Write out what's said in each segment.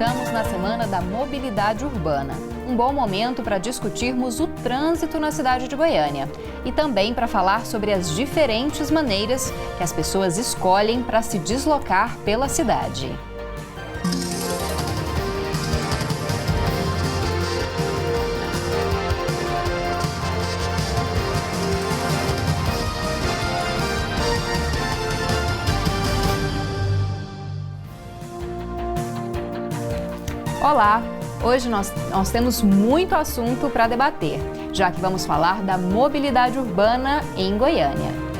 Estamos na Semana da Mobilidade Urbana, um bom momento para discutirmos o trânsito na cidade de Goiânia e também para falar sobre as diferentes maneiras que as pessoas escolhem para se deslocar pela cidade. Olá! Hoje nós temos muito assunto para debater, já que vamos falar da mobilidade urbana em Goiânia.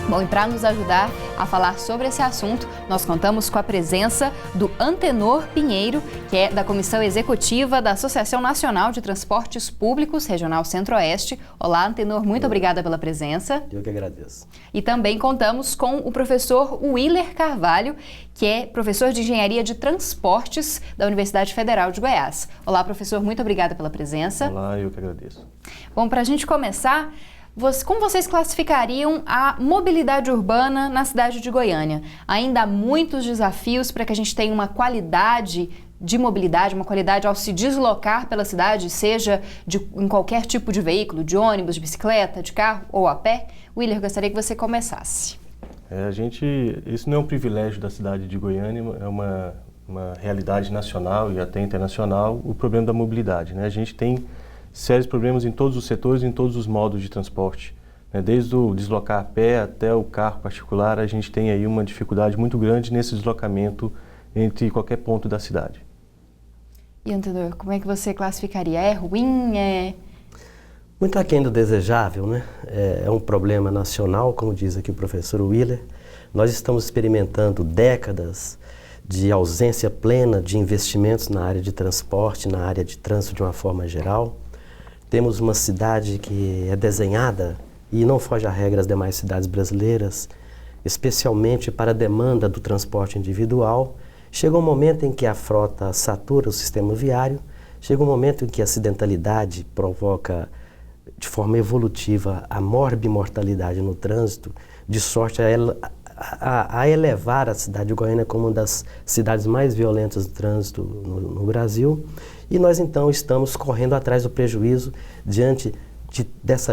Bom, e para nos ajudar a falar sobre esse assunto, nós contamos com a presença do Antenor Pinheiro, que é da Comissão Executiva da Associação Nacional de Transportes Públicos Regional Centro-Oeste. Olá, Antenor, muito obrigada pela presença. Eu que agradeço. E também contamos com o professor Willer Carvalho, que é professor de Engenharia de Transportes da Universidade Federal de Goiás. Olá, professor, muito obrigada pela presença. Olá, eu que agradeço. Bom, para a gente começar, como vocês classificariam a mobilidade urbana na cidade de Goiânia? Ainda há muitos desafios para que a gente tenha uma qualidade de mobilidade, uma qualidade ao se deslocar pela cidade, seja em qualquer tipo de veículo, de ônibus, de bicicleta, de carro ou a pé. Willer, gostaria que você começasse. Isso não é um privilégio da cidade de Goiânia, é uma realidade nacional e até internacional, o problema da mobilidade, né? A gente tem sérios problemas em todos os setores, em todos os modos de transporte, né? Desde o deslocar a pé até o carro particular, a gente tem aí uma dificuldade muito grande nesse deslocamento entre qualquer ponto da cidade. E, Antenor, como é que você classificaria? É ruim? Muito aquém do desejável, né? É um problema nacional, como diz aqui o professor Willer. Nós estamos experimentando décadas de ausência plena de investimentos na área de transporte, na área de trânsito de uma forma geral. Temos uma cidade que é desenhada e não foge à regra das demais cidades brasileiras, especialmente para a demanda do transporte individual. Chega um momento em que a frota satura o sistema viário, chega um momento em que a acidentalidade provoca de forma evolutiva a morbimortalidade no trânsito, de sorte a elevar a cidade de Goiânia como uma das cidades mais violentas do trânsito no Brasil. E nós então estamos correndo atrás do prejuízo diante dessa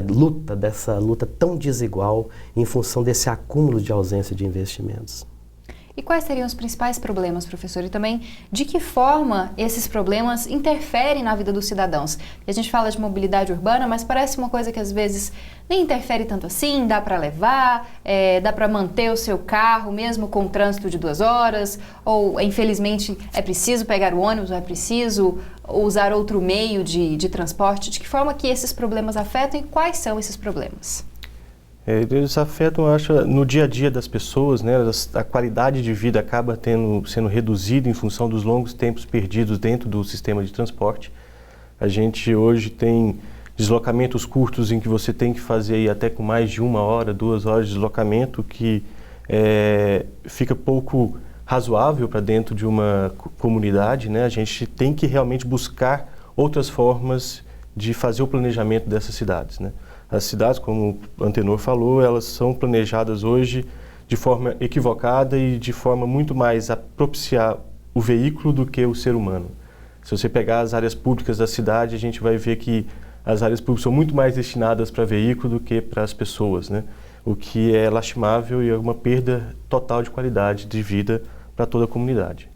luta tão desigual em função desse acúmulo de ausência de investimentos. E quais seriam os principais problemas, professor? E também, de que forma esses problemas interferem na vida dos cidadãos? A gente fala de mobilidade urbana, mas parece uma coisa que às vezes nem interfere tanto assim, dá para levar, dá para manter o seu carro mesmo com o trânsito de 2 horas, ou infelizmente é preciso pegar o ônibus, ou é preciso usar outro meio de transporte. De que forma que esses problemas afetam e quais são esses problemas? Eles afetam, eu acho, no dia a dia das pessoas, né? A qualidade de vida acaba sendo reduzida em função dos longos tempos perdidos dentro do sistema de transporte. A gente hoje tem deslocamentos curtos em que você tem que fazer aí até com mais de 1 hora, 2 horas de deslocamento, que fica pouco razoável para dentro de uma comunidade, né? A gente tem que realmente buscar outras formas de fazer o planejamento dessas cidades, né? As cidades, como o Antenor falou, elas são planejadas hoje de forma equivocada e de forma muito mais a propiciar o veículo do que o ser humano. Se você pegar as áreas públicas da cidade, a gente vai ver que as áreas públicas são muito mais destinadas para veículo do que para as pessoas, né? O que é lastimável e é uma perda total de qualidade de vida para toda a comunidade.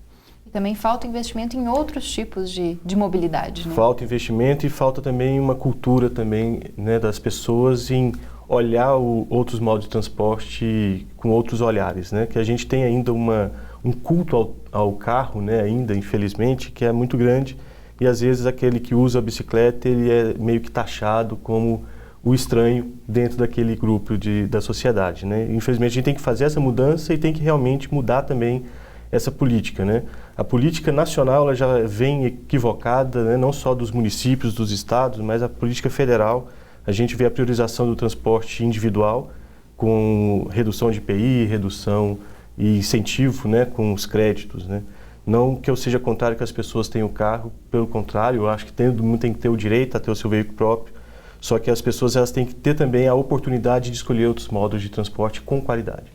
Também falta investimento em outros tipos de mobilidade, né? Falta investimento e falta também uma cultura também, né, das pessoas em olhar outros modos de transporte com outros olhares, né? Que a gente tem ainda um culto ao carro, né, ainda infelizmente, que é muito grande e às vezes aquele que usa a bicicleta ele é meio que taxado como o estranho dentro daquele grupo da sociedade, né? Infelizmente a gente tem que fazer essa mudança e tem que realmente mudar também essa política, né? A política nacional ela já vem equivocada, né? Não só dos municípios, dos estados, mas a política federal. A gente vê a priorização do transporte individual com redução de IPI, redução e incentivo, né? Com os créditos, né? Não que eu seja contrário que as pessoas tenham carro, pelo contrário, eu acho que todo mundo tem que ter o direito a ter o seu veículo próprio, só que as pessoas elas têm que ter também a oportunidade de escolher outros modos de transporte com qualidade.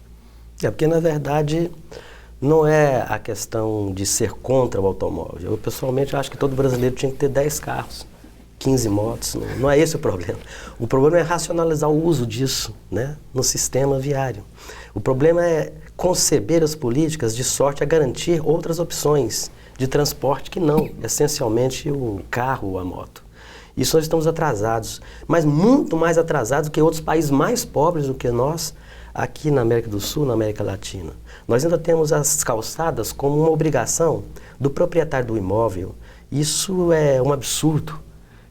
Porque na verdade não é a questão de ser contra o automóvel. Eu, pessoalmente, acho que todo brasileiro tinha que ter 10 carros, 15 motos. Não é esse o problema. O problema é racionalizar o uso disso, né, no sistema viário. O problema é conceber as políticas de sorte a garantir outras opções de transporte que não, essencialmente, o carro ou a moto. Isso nós estamos atrasados, mas muito mais atrasados que outros países mais pobres do que nós, aqui na América do Sul, na América Latina. Nós ainda temos as calçadas como uma obrigação do proprietário do imóvel. Isso é um absurdo,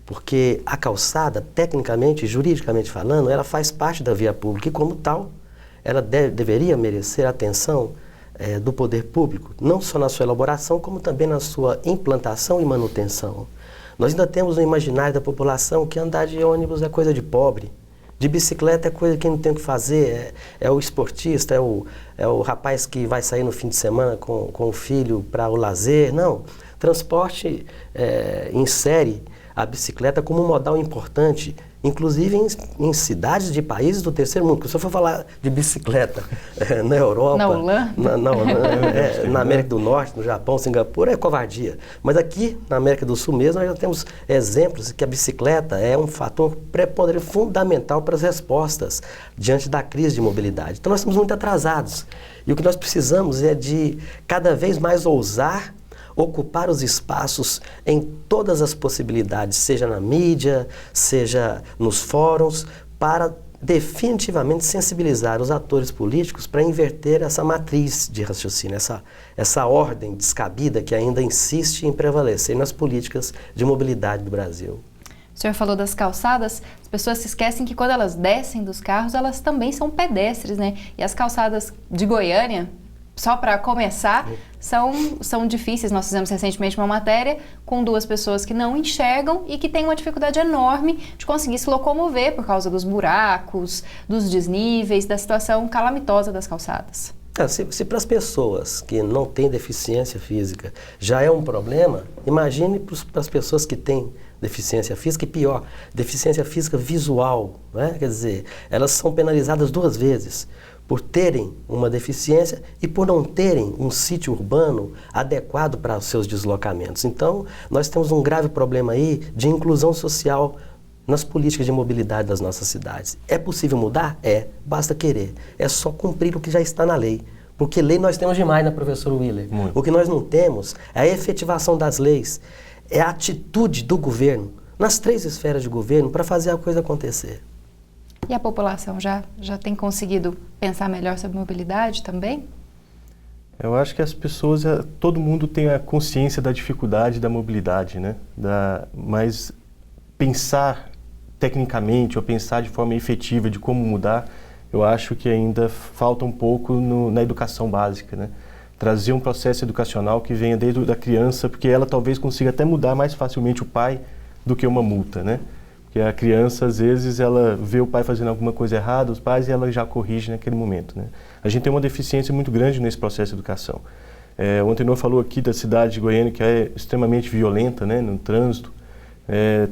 porque a calçada, tecnicamente, juridicamente falando, ela faz parte da via pública e, como tal, ela deveria merecer a atenção do poder público, não só na sua elaboração, como também na sua implantação e manutenção. Nós ainda temos no imaginário da população que andar de ônibus é coisa de pobre. De bicicleta é coisa que não tem o que fazer, é o esportista, é o rapaz que vai sair no fim de semana com o filho para o lazer. Não, transporte insere a bicicleta como um modal importante, inclusive em cidades de países do terceiro mundo. Se eu for falar de bicicleta na Europa, na Holanda, na América do Norte, no Japão, Singapura, é covardia. Mas aqui, na América do Sul mesmo, nós já temos exemplos que a bicicleta é um fator preponderante, fundamental para as respostas diante da crise de mobilidade. Então nós estamos muito atrasados. E o que nós precisamos é de cada vez mais ousar ocupar os espaços em todas as possibilidades, seja na mídia, seja nos fóruns, para definitivamente sensibilizar os atores políticos para inverter essa matriz de raciocínio, essa ordem descabida que ainda insiste em prevalecer nas políticas de mobilidade do Brasil. O senhor falou das calçadas, as pessoas se esquecem que quando elas descem dos carros, elas também são pedestres, né? E as calçadas de Goiânia, só para começar, são difíceis. Nós fizemos recentemente uma matéria com 2 pessoas que não enxergam e que têm uma dificuldade enorme de conseguir se locomover por causa dos buracos, dos desníveis, da situação calamitosa das calçadas. Se para as pessoas que não têm deficiência física já é um problema, imagine para as pessoas que têm deficiência física e pior, deficiência física visual, né? Quer dizer, elas são penalizadas 2 vezes. Por terem uma deficiência e por não terem um sítio urbano adequado para os seus deslocamentos. Então, nós temos um grave problema aí de inclusão social nas políticas de mobilidade das nossas cidades. É possível mudar? É, basta querer. É só cumprir o que já está na lei. Porque lei nós temos demais, né, professor Willer? Muito. O que nós não temos é a efetivação das leis, é a atitude do governo, nas 3 esferas de governo, para fazer a coisa acontecer. E a população já tem conseguido pensar melhor sobre mobilidade também? Eu acho que as pessoas, todo mundo tem a consciência da dificuldade da mobilidade, né? Mas pensar tecnicamente ou pensar de forma efetiva de como mudar, eu acho que ainda falta um pouco na educação básica, né? Trazer um processo educacional que venha desde a criança, porque ela talvez consiga até mudar mais facilmente o pai do que uma multa, né? Porque a criança, às vezes, ela vê o pai fazendo alguma coisa errada, os pais, e ela já corrige naquele momento, né? A gente tem uma deficiência muito grande nesse processo de educação. O Antenor falou aqui da cidade de Goiânia, que é extremamente violenta, né, no trânsito.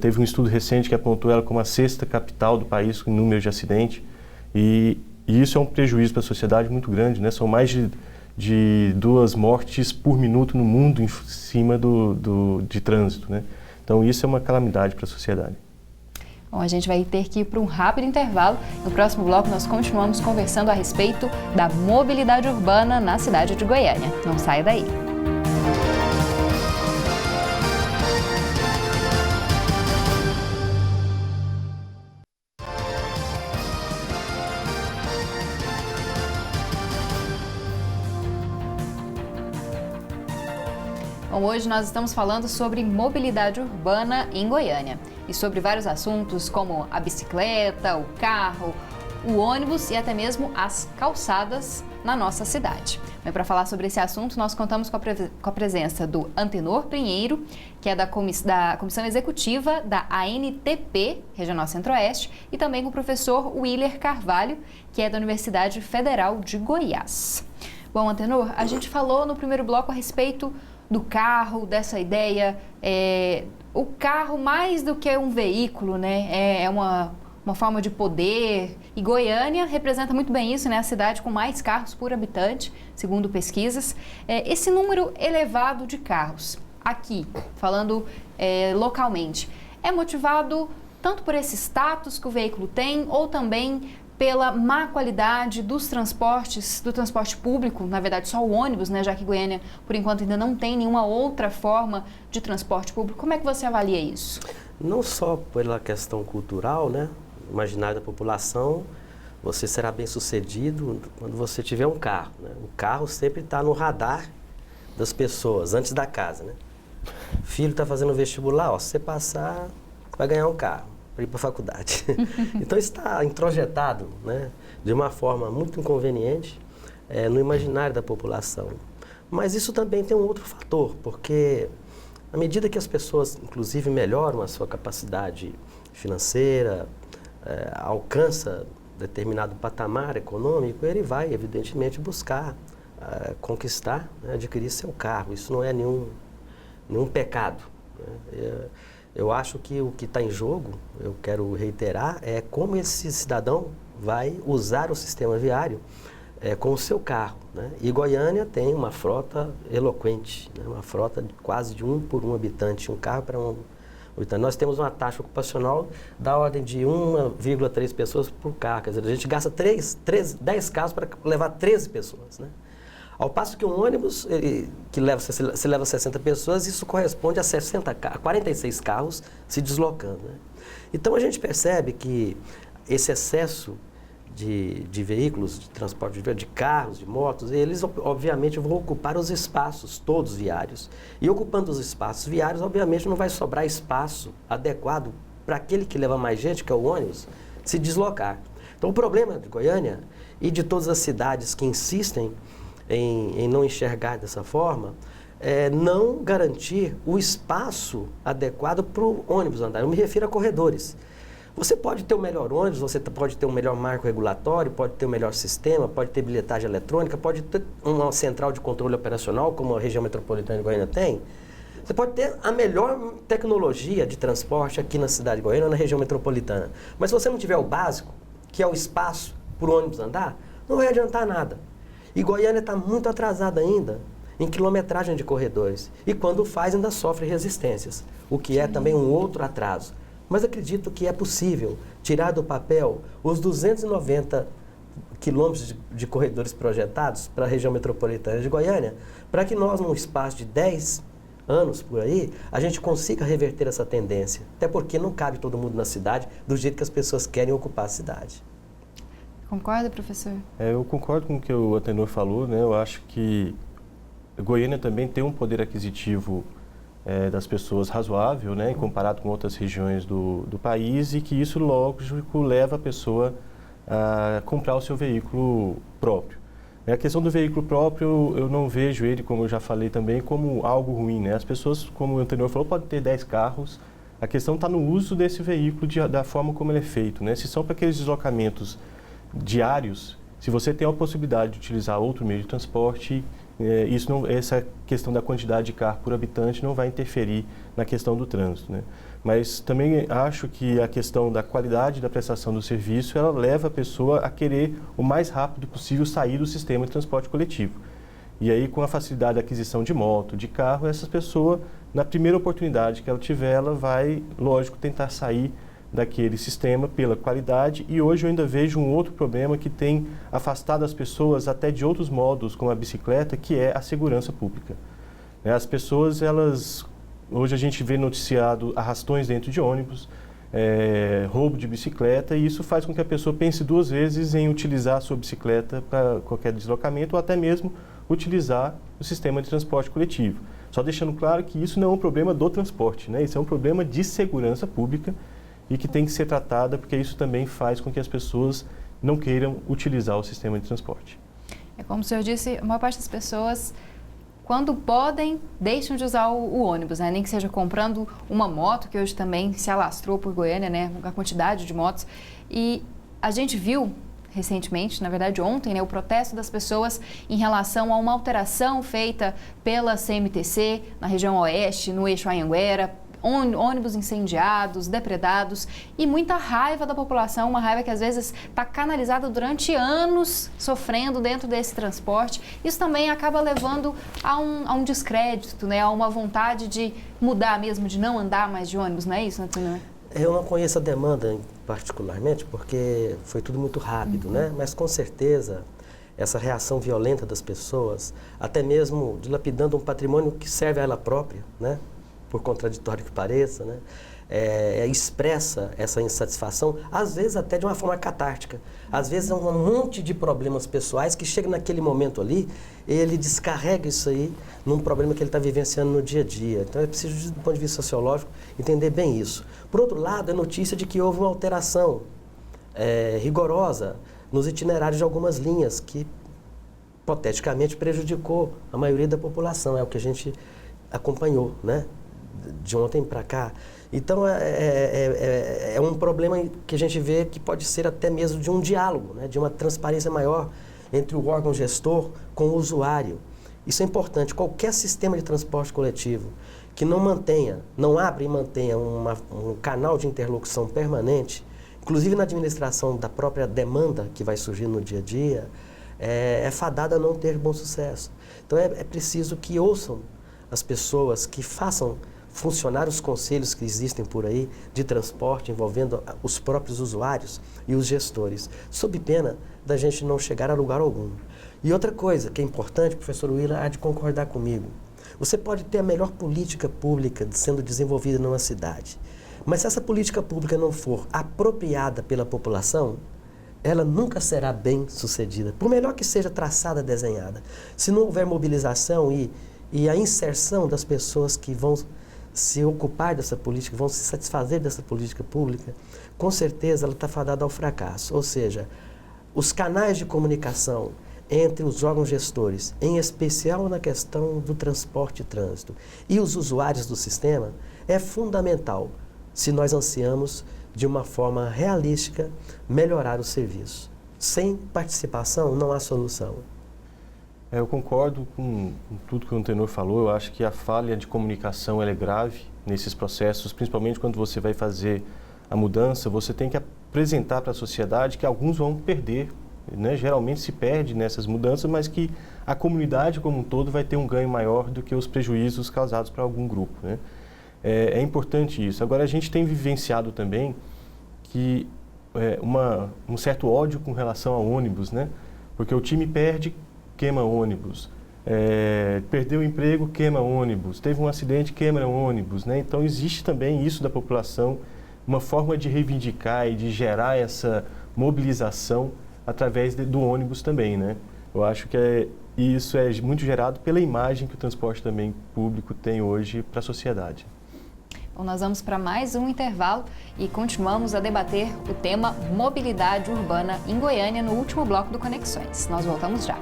Teve um estudo recente que apontou ela como a 6ª capital do país em número de acidente. E isso é um prejuízo para a sociedade muito grande, né? São mais de 2 mortes por minuto no mundo em cima de trânsito, né? Então, isso é uma calamidade para a sociedade. Bom, a gente vai ter que ir para um rápido intervalo. No próximo bloco, nós continuamos conversando a respeito da mobilidade urbana na cidade de Goiânia. Não saia daí. Bom, hoje nós estamos falando sobre mobilidade urbana em Goiânia e sobre vários assuntos como a bicicleta, o carro, o ônibus e até mesmo as calçadas na nossa cidade. Mas para falar sobre esse assunto, nós contamos com a presença do Antenor Pinheiro, que é da Comissão Executiva da ANTP, Regional Centro-Oeste, e também com o professor Willer Carvalho, que é da Universidade Federal de Goiás. Bom, Antenor, a gente falou no primeiro bloco a respeito do carro, dessa ideia, o carro mais do que um veículo, né? É uma forma de poder. E Goiânia representa muito bem isso, né? A cidade com mais carros por habitante, segundo pesquisas. Esse número elevado de carros, aqui, falando localmente, é motivado tanto por esse status que o veículo tem ou também pela má qualidade dos transportes, do transporte público, na verdade só o ônibus, né, já que Goiânia, por enquanto, ainda não tem nenhuma outra forma de transporte público. Como é que você avalia isso? Não só pela questão cultural, né, imaginário da população, você será bem sucedido quando você tiver um carro, né? O carro sempre está no radar das pessoas, antes da casa, né? Filho está fazendo vestibular, ó, se você passar, vai ganhar um carro para ir para a faculdade. Então está introjetado, né, de uma forma muito inconveniente no imaginário da população. Mas isso também tem um outro fator, porque à medida que as pessoas, inclusive, melhoram a sua capacidade financeira, alcança determinado patamar econômico, ele vai, evidentemente, buscar conquistar, né, adquirir seu carro. Isso não é nenhum pecado, né? Eu acho que o que está em jogo, eu quero reiterar, é como esse cidadão vai usar o sistema viário com o seu carro, né? E Goiânia tem uma frota eloquente, né? Uma frota quase de 1 por 1 habitante, um carro para um habitante. Nós temos uma taxa ocupacional da ordem de 1,3 pessoas por carro, quer dizer, a gente gasta 10 carros para levar 13 pessoas, né? Ao passo que um ônibus que leva 60 pessoas, isso corresponde a 46 carros se deslocando, né? Então a gente percebe que esse excesso de veículos, de transporte de carros, de motos, eles obviamente vão ocupar os espaços todos viários. E ocupando os espaços viários, obviamente não vai sobrar espaço adequado para aquele que leva mais gente, que é o ônibus, se deslocar. Então o problema de Goiânia e de todas as cidades que insistem em não enxergar dessa forma, não garantir o espaço adequado para o ônibus andar. Eu me refiro a corredores. Você pode ter o melhor ônibus, você pode ter o melhor marco regulatório, pode ter o melhor sistema, pode ter bilhetagem eletrônica, pode ter uma central de controle operacional, como a região metropolitana de Goiânia tem. Você pode ter a melhor tecnologia de transporte aqui na cidade de Goiânia ou na região metropolitana. Mas se você não tiver o básico, que é o espaço para o ônibus andar, não vai adiantar nada. E Goiânia está muito atrasada ainda em quilometragem de corredores. E quando faz, ainda sofre resistências, o que é também um outro atraso. Mas acredito que é possível tirar do papel os 290 quilômetros de corredores projetados para a região metropolitana de Goiânia, para que nós, num espaço de 10 anos por aí, a gente consiga reverter essa tendência. Até porque não cabe todo mundo na cidade do jeito que as pessoas querem ocupar a cidade. Concorda, professor? Eu concordo com o que o Antenor falou, né? Eu acho que Goiânia também tem um poder aquisitivo das pessoas razoável, né, comparado com outras regiões do país, e que isso, lógico, leva a pessoa a comprar o seu veículo próprio. A questão do veículo próprio, eu não vejo ele, como eu já falei também, como algo ruim, né? As pessoas, como o Antenor falou, podem ter 10 carros, a questão está no uso desse veículo, da forma como ele é feito, né? Se são para aqueles deslocamentos diários, se você tem a possibilidade de utilizar outro meio de transporte, essa questão da quantidade de carro por habitante não vai interferir na questão do trânsito, né? Mas também acho que a questão da qualidade da prestação do serviço, ela leva a pessoa a querer o mais rápido possível sair do sistema de transporte coletivo. E aí, com a facilidade da aquisição de moto, de carro, essa pessoa, na primeira oportunidade que ela tiver, ela vai, lógico, tentar sair daquele sistema pela qualidade. E hoje eu ainda vejo um outro problema que tem afastado as pessoas até de outros modos, como a bicicleta, que é a segurança pública. As pessoas, hoje a gente vê noticiado arrastões dentro de ônibus, roubo de bicicleta, e isso faz com que a pessoa pense 2 vezes em utilizar a sua bicicleta para qualquer deslocamento, ou até mesmo utilizar o sistema de transporte coletivo. Só deixando claro que isso não é um problema do transporte, né? Isso é um problema de segurança pública, e que tem que ser tratada, porque isso também faz com que as pessoas não queiram utilizar o sistema de transporte. Como o senhor disse, a maior parte das pessoas, quando podem, deixam de usar o ônibus, né? Nem que seja comprando uma moto, que hoje também se alastrou por Goiânia, né? A quantidade de motos. E a gente viu recentemente, na verdade ontem, né, o protesto das pessoas em relação a uma alteração feita pela CMTC na região oeste, no eixo Anhanguera, ônibus incendiados, depredados e muita raiva da população, uma raiva que às vezes está canalizada durante anos sofrendo dentro desse transporte. Isso também acaba levando a um descrédito, né, a uma vontade de mudar mesmo, de não andar mais de ônibus, não é isso, Antônio? Eu não conheço a demanda particularmente porque foi tudo muito rápido, né? Mas com certeza essa reação violenta das pessoas, até mesmo dilapidando um patrimônio que serve a ela própria, né? Por contraditório que pareça, né? Expressa essa insatisfação, às vezes até de uma forma catártica. Às vezes é um monte de problemas pessoais que chega naquele momento ali, ele descarrega isso aí num problema que ele está vivenciando no dia a dia. Então é preciso, do ponto de vista sociológico, entender bem isso. Por outro lado, é notícia de que houve uma alteração rigorosa nos itinerários de algumas linhas que, hipoteticamente, prejudicou a maioria da população. É o que a gente acompanhou, né? De ontem para cá. Então, é um problema que a gente vê que pode ser até mesmo de um diálogo, né? De uma transparência maior entre o órgão gestor com o usuário. Isso é importante. Qualquer sistema de transporte coletivo que não abra e mantenha um canal de interlocução permanente, inclusive na administração da própria demanda que vai surgir no dia a dia, é fadada a não ter bom sucesso. Então, é preciso que ouçam as pessoas, que façam funcionar os conselhos que existem por aí de transporte envolvendo os próprios usuários e os gestores, sob pena da gente não chegar a lugar algum. E outra coisa que é importante, o professor Willer há de concordar comigo, você pode ter a melhor política pública sendo desenvolvida numa cidade, mas se essa política pública não for apropriada pela população, ela nunca será bem sucedida, por melhor que seja traçada, desenhada. Se não houver mobilização e a inserção das pessoas que vão se ocupar dessa política, vão se satisfazer dessa política pública, com certeza ela está fadada ao fracasso. Ou seja, os canais de comunicação entre os órgãos gestores, em especial na questão do transporte e trânsito, e os usuários do sistema, é fundamental se nós ansiamos, de uma forma realística, melhorar o serviço. Sem participação não há solução. Eu concordo com tudo que o Antenor falou. Eu acho que a falha de comunicação é grave nesses processos, principalmente quando você vai fazer a mudança. Você tem que apresentar para a sociedade que alguns vão perder, né? Geralmente se perde nessas mudanças, mas que a comunidade como um todo vai ter um ganho maior do que os prejuízos causados para algum grupo, né? É importante isso. Agora, a gente tem vivenciado também que um certo ódio com relação ao ônibus, né? Porque o time perde, queima ônibus, perdeu o emprego, queima ônibus, teve um acidente, queima ônibus, né? Então existe também isso da população, uma forma de reivindicar e de gerar essa mobilização através do ônibus também, né? Eu acho que isso é muito gerado pela imagem que o transporte também público tem hoje para a sociedade. Bom, nós vamos para mais um intervalo e continuamos a debater o tema mobilidade urbana em Goiânia no último bloco do Conexões. Nós voltamos já.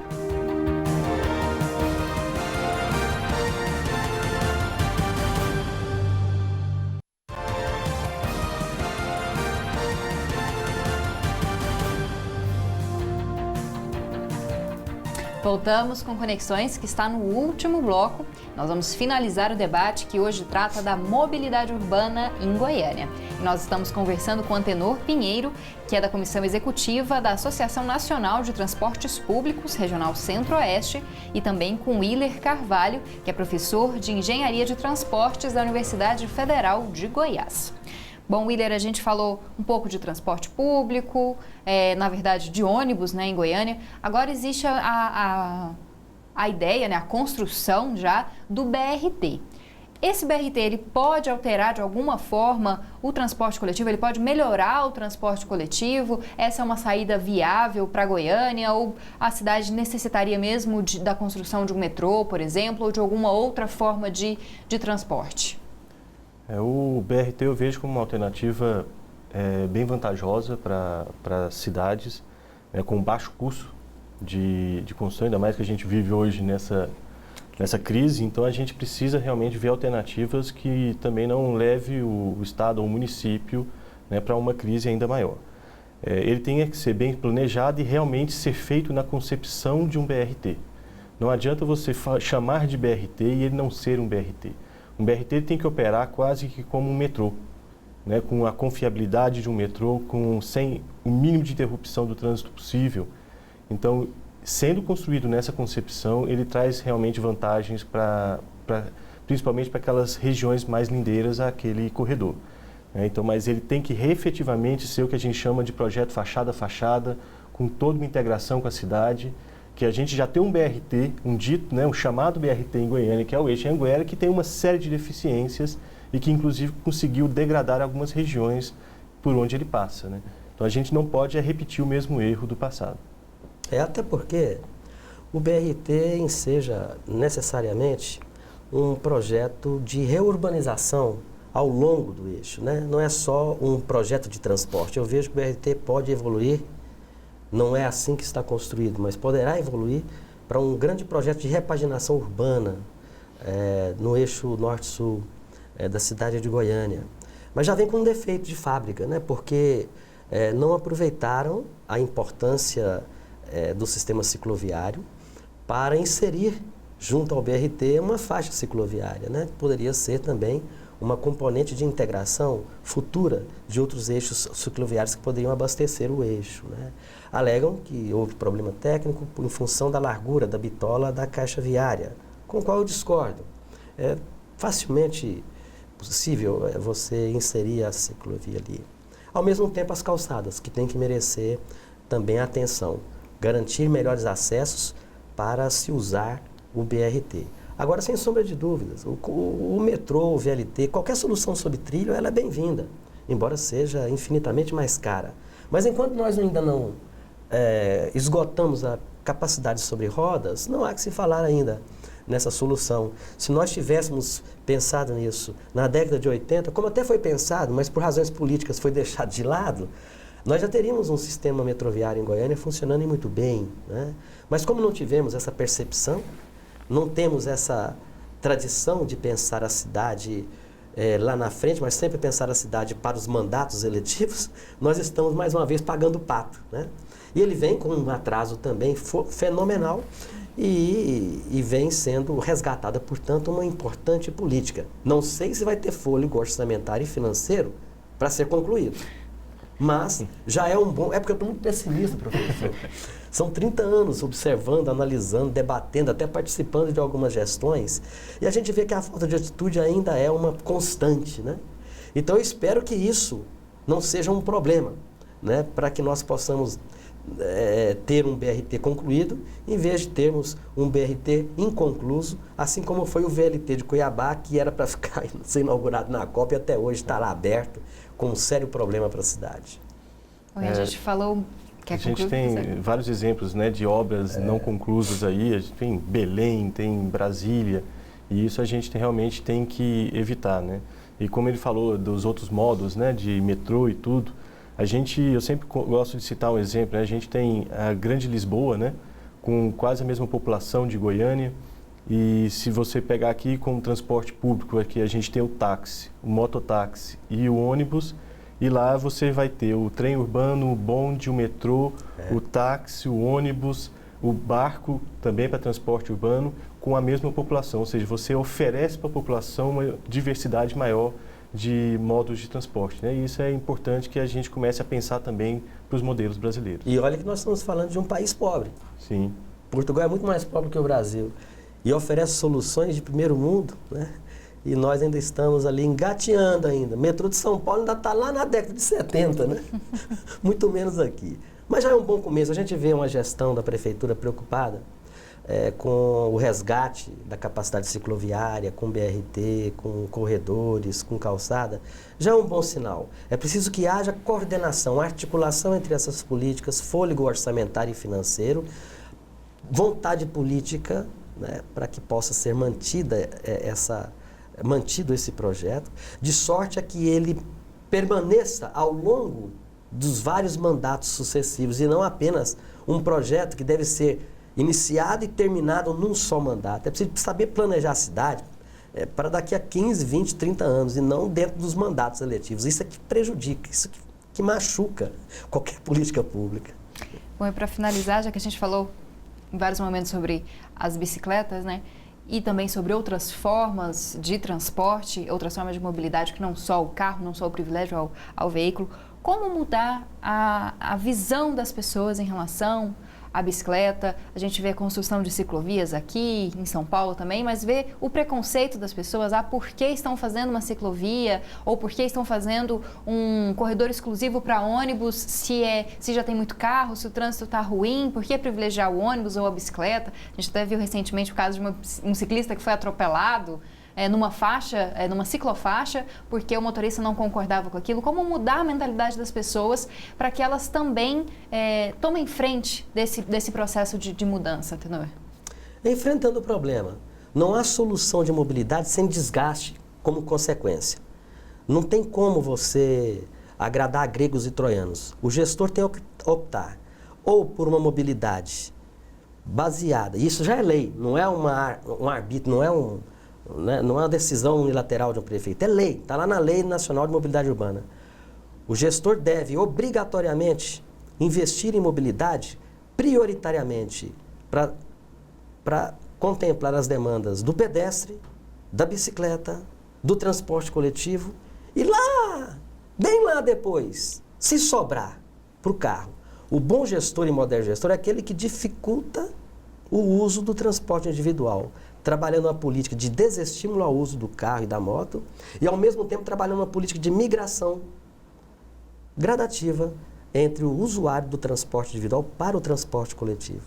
Voltamos com Conexões, que está no último bloco. Nós vamos finalizar o debate que hoje trata da mobilidade urbana em Goiânia. E nós estamos conversando com Antenor Pinheiro, que é da Comissão Executiva da Associação Nacional de Transportes Públicos Regional Centro-Oeste, e também com Willer Carvalho, que é professor de Engenharia de Transportes da Universidade Federal de Goiás. Bom, Willer, a gente falou um pouco de transporte público, na verdade de ônibus, né, em Goiânia. Agora existe a ideia, né, a construção já do BRT. Esse BRT, ele pode alterar de alguma forma o transporte coletivo? Ele pode melhorar o transporte coletivo? Essa é uma saída viável para Goiânia? Ou a cidade necessitaria mesmo da construção de um metrô, por exemplo, ou de alguma outra forma de transporte? O BRT eu vejo como uma alternativa bem vantajosa para cidades, com baixo custo de construção, ainda mais que a gente vive hoje nessa crise. Então a gente precisa realmente ver alternativas que também não leve o Estado ou o município, né, para uma crise ainda maior. Ele tem que ser bem planejado e realmente ser feito na concepção de um BRT. Não adianta você chamar de BRT e ele não ser um BRT. Um BRT tem que operar quase que como um metrô, né, com a confiabilidade de um metrô, sem o mínimo de interrupção do trânsito possível. Então, sendo construído nessa concepção, ele traz realmente vantagens principalmente para aquelas regiões mais lindeiras àquele corredor. Então, mas ele tem que efetivamente ser o que a gente chama de projeto fachada a fachada, com toda uma integração com a cidade, que a gente já tem um BRT, um chamado BRT em Goiânia, que é o Eixo Anhanguera, que tem uma série de deficiências e que inclusive conseguiu degradar algumas regiões por onde ele passa, né? Então a gente não pode repetir o mesmo erro do passado. Até porque o BRT enseja necessariamente um projeto de reurbanização ao longo do eixo, né? Não é só um projeto de transporte. Eu vejo que o BRT pode evoluir, não é assim que está construído, mas poderá evoluir para um grande projeto de repaginação urbana no eixo norte-sul da cidade de Goiânia. Mas já vem com um defeito de fábrica, né? Porque não aproveitaram a importância do sistema cicloviário para inserir junto ao BRT uma faixa cicloviária, né? Poderia ser também uma componente de integração futura de outros eixos cicloviários que poderiam abastecer o eixo, né? Alegam que houve problema técnico em função da largura da bitola da caixa viária, com o qual eu discordo. É facilmente possível você inserir a ciclovia ali. Ao mesmo tempo, as calçadas, que têm que merecer também atenção, garantir melhores acessos para se usar o BRT. Agora, sem sombra de dúvidas, o metrô, o VLT, qualquer solução sob trilho, ela é bem-vinda, embora seja infinitamente mais cara. Mas enquanto nós ainda não esgotamos a capacidade sobre rodas, não há que se falar ainda nessa solução. Se nós tivéssemos pensado nisso na década de 80, como até foi pensado, mas por razões políticas foi deixado de lado, nós já teríamos um sistema metroviário em Goiânia funcionando muito bem, né? Mas como não tivemos essa percepção, não temos essa tradição de pensar a cidade lá na frente, mas sempre pensar a cidade para os mandatos eletivos, nós estamos mais uma vez pagando o pato, né? E ele vem com um atraso também fenomenal e vem sendo resgatada, portanto, uma importante política. Não sei se vai ter fôlego orçamentário e financeiro para ser concluído. Mas já é um bom... É porque eu estou muito pessimista, professor. São 30 anos observando, analisando, debatendo, até participando de algumas gestões, e a gente vê que a falta de atitude ainda é uma constante, né? Então eu espero que isso não seja um problema, né? Para que nós possamos ter um BRT concluído, em vez de termos um BRT inconcluso, assim como foi o VLT de Cuiabá, que era para ser inaugurado na Copa e até hoje está lá aberto, com um sério problema para a cidade. A gente falou... A gente tem vários exemplos, né, de obras não conclusas aí, a gente tem Belém, tem Brasília, e isso a gente realmente tem que evitar, né? E como ele falou dos outros modos, né, de metrô e tudo, eu sempre gosto de citar um exemplo, né? A gente tem a Grande Lisboa, né, com quase a mesma população de Goiânia, e se você pegar aqui como transporte público, aqui a gente tem o táxi, o mototáxi e o ônibus, e lá você vai ter o trem urbano, o bonde, o metrô, o táxi, o ônibus, o barco, também para transporte urbano, com a mesma população. Ou seja, você oferece para a população uma diversidade maior de modos de transporte, né? E isso é importante que a gente comece a pensar também para os modelos brasileiros. E olha que nós estamos falando de um país pobre. Sim. Portugal é muito mais pobre que o Brasil e oferece soluções de primeiro mundo, né? E nós ainda estamos ali engateando ainda. O metrô de São Paulo ainda está lá na década de 70, né? Muito menos aqui. Mas já é um bom começo. A gente vê uma gestão da prefeitura preocupada com o resgate da capacidade cicloviária, com BRT, com corredores, com calçada. Já é um bom sinal. É preciso que haja coordenação, articulação entre essas políticas, fôlego orçamentário e financeiro, vontade política, né, para que possa ser mantido esse projeto, de sorte a que ele permaneça ao longo dos vários mandatos sucessivos e não apenas um projeto que deve ser iniciado e terminado num só mandato. É preciso saber planejar a cidade para daqui a 15, 20, 30 anos e não dentro dos mandatos eletivos. Isso é que prejudica, isso que machuca qualquer política pública. Bom, e para finalizar, já que a gente falou em vários momentos sobre as bicicletas, né? e também sobre outras formas de transporte, outras formas de mobilidade que não só o carro, não só o privilégio ao veículo. Como mudar a visão das pessoas em relação à bicicleta? A gente vê a construção de ciclovias aqui em São Paulo também, mas vê o preconceito das pessoas, por que estão fazendo uma ciclovia ou por que estão fazendo um corredor exclusivo para ônibus se já tem muito carro, se o trânsito está ruim, por que privilegiar o ônibus ou a bicicleta? A gente até viu recentemente o caso de um ciclista que foi atropelado numa faixa, numa ciclofaixa, porque o motorista não concordava com aquilo. Como mudar a mentalidade das pessoas para que elas também tomem frente desse processo de mudança, Tenor? Enfrentando o problema. Não há solução de mobilidade sem desgaste como consequência. Não tem como você agradar gregos e troianos. O gestor tem que optar ou por uma mobilidade baseada, isso já é lei, não é um arbítrio, não é uma decisão unilateral de um prefeito, é lei, está lá na Lei Nacional de Mobilidade Urbana. O gestor deve obrigatoriamente investir em mobilidade prioritariamente para contemplar as demandas do pedestre, da bicicleta, do transporte coletivo e lá, bem lá depois, se sobrar para o carro. O bom gestor e moderno gestor é aquele que dificulta o uso do transporte individual, trabalhando uma política de desestímulo ao uso do carro e da moto e, ao mesmo tempo, trabalhando uma política de migração gradativa entre o usuário do transporte individual para o transporte coletivo.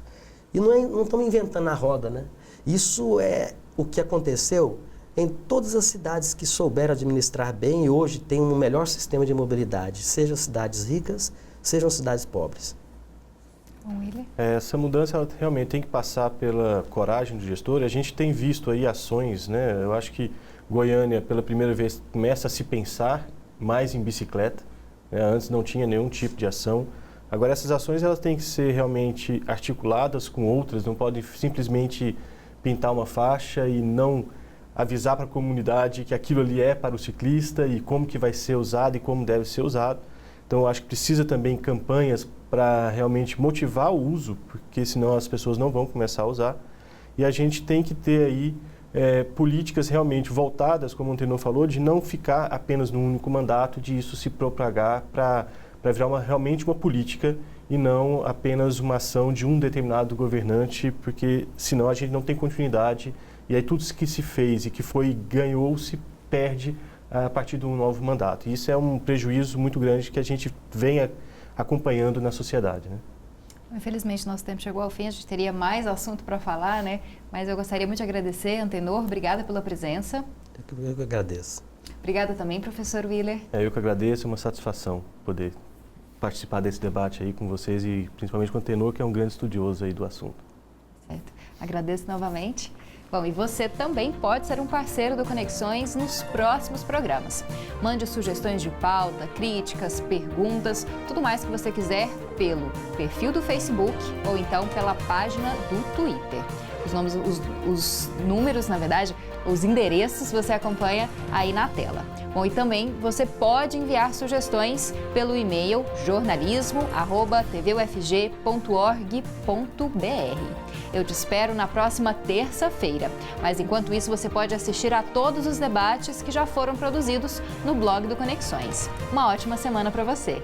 E não estamos inventando a roda, né? Isso é o que aconteceu em todas as cidades que souberam administrar bem e hoje têm um melhor sistema de mobilidade, sejam cidades ricas, sejam cidades pobres. Essa mudança ela realmente tem que passar pela coragem do gestor. A gente tem visto aí ações, né? Eu acho que Goiânia, pela primeira vez, começa a se pensar mais em bicicleta, né? Antes não tinha nenhum tipo de ação. Agora essas ações elas têm que ser realmente articuladas com outras, não podem simplesmente pintar uma faixa e não avisar para a comunidade que aquilo ali é para o ciclista e como que vai ser usado e como deve ser usado. Então, eu acho que precisa também campanhas para realmente motivar o uso, porque senão as pessoas não vão começar a usar. E a gente tem que ter aí políticas realmente voltadas, como o Tenor falou, de não ficar apenas num único mandato, de isso se propagar para virar realmente uma política e não apenas uma ação de um determinado governante, porque senão a gente não tem continuidade e aí tudo que se fez e que ganhou se perde a partir de um novo mandato. E isso é um prejuízo muito grande que a gente vem acompanhando na sociedade, né? Infelizmente, nosso tempo chegou ao fim, a gente teria mais assunto para falar, né? Mas eu gostaria muito de agradecer, Antenor, obrigada pela presença. Eu que agradeço. Obrigada também, professor Willer. Eu que agradeço, é uma satisfação poder participar desse debate aí com vocês e principalmente com o Tenor, que é um grande estudioso aí do assunto. Certo. Agradeço novamente. Bom, e você também pode ser um parceiro do Conexões nos próximos programas. Mande sugestões de pauta, críticas, perguntas, tudo mais que você quiser pelo perfil do Facebook ou então pela página do Twitter. Os números, na verdade, os endereços você acompanha aí na tela. Bom, e também você pode enviar sugestões pelo e-mail jornalismo@tvufg.org.br. Eu te espero na próxima terça-feira. Mas enquanto isso, você pode assistir a todos os debates que já foram produzidos no blog do Conexões. Uma ótima semana para você!